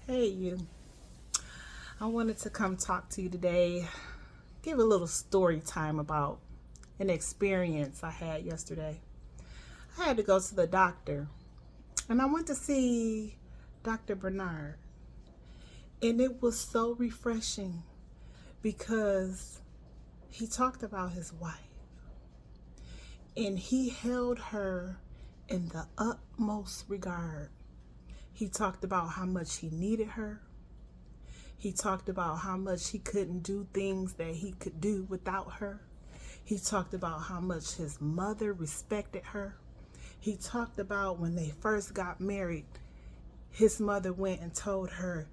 Hey, you. I wanted to come talk to you today, give a little story time about an experience I had yesterday. I had to go to the doctor, and I went to see Dr. Bernard, and it was so refreshing because he talked about his wife, and he held her in the utmost regard. He talked about how much he needed her. He talked about how much he couldn't do things that he could do without her. He talked about how much his mother respected her. He talked about when they first got married, his mother went and told her,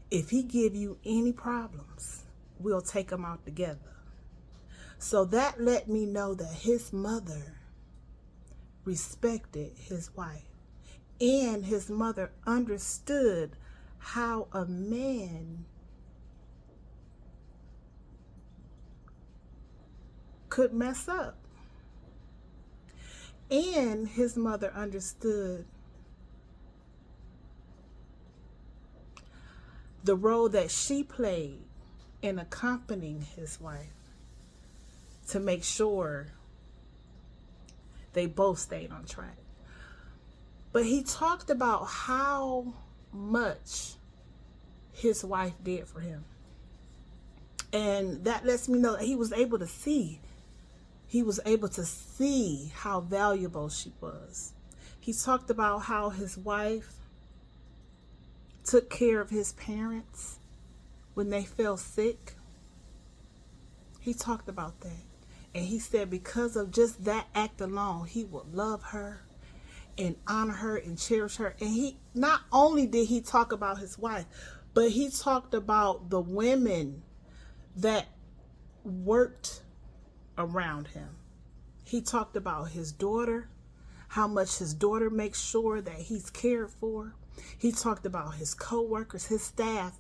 if he give you any problems, we'll take them out together. So that let me know that his mother respected his wife, and his mother understood how a man could mess up. And his mother understood the role that she played in accompanying his wife to make sure they both stayed on track. But he talked about how much his wife did for him. And that lets me know that he was able to see how valuable she was. He talked about how his wife took care of his parents when they fell sick. He talked about that. And he said because of just that act alone, he would love her and honor her and cherish her. And he not only did he talk about his wife, but he talked about the women that worked around him. He talked about his daughter, how much his daughter makes sure that he's cared for. He talked about his co-workers, his staff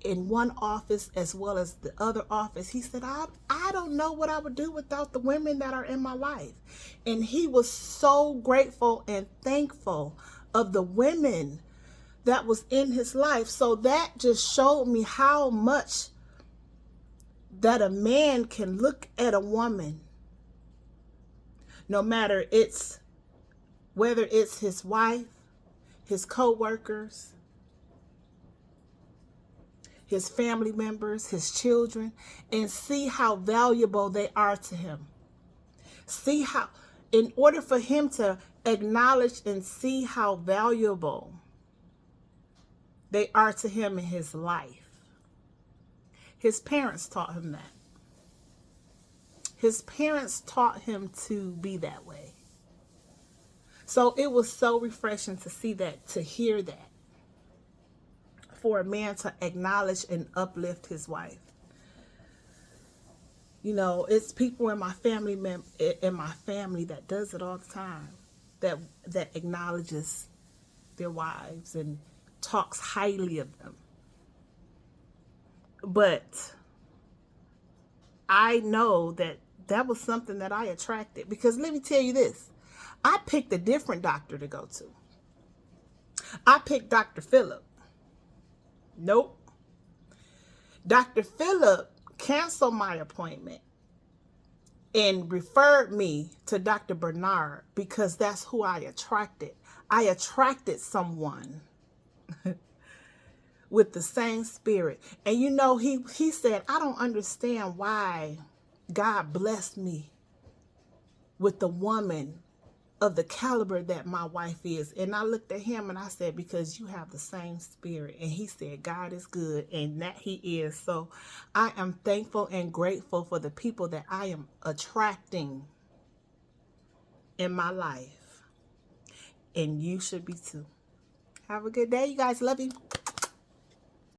in one office as well as the other office. He said, I don't know what I would do without the women that are in my life. And he was so grateful and thankful of the women that was in his life. So that just showed me how much that a man can look at a woman, no matter whether it's his wife, his co-workers, his family members, his children, and see how valuable they are to him. See how, in order for him to acknowledge and see how valuable they are to him in his life, his parents taught him that. His parents taught him to be that way. So it was so refreshing to see that, to hear that, for a man to acknowledge and uplift his wife. You know, it's people in my family that does it all the time, that acknowledges their wives and talks highly of them. But I know that was something that I attracted, because let me tell you this, I picked a different doctor to go to. I picked Dr. Phillip. Nope. Dr. Phillip canceled my appointment and referred me to Dr. Bernard because that's who I attracted. I attracted someone with the same spirit. And you know, he said, I don't understand why God blessed me with the woman of the caliber that my wife is. And I looked at him and I said, because you have the same spirit. And he said, God is good, and that he is. So I am thankful and grateful for the people that I am attracting in my life. And you should be too. Have a good day, you guys. Love you.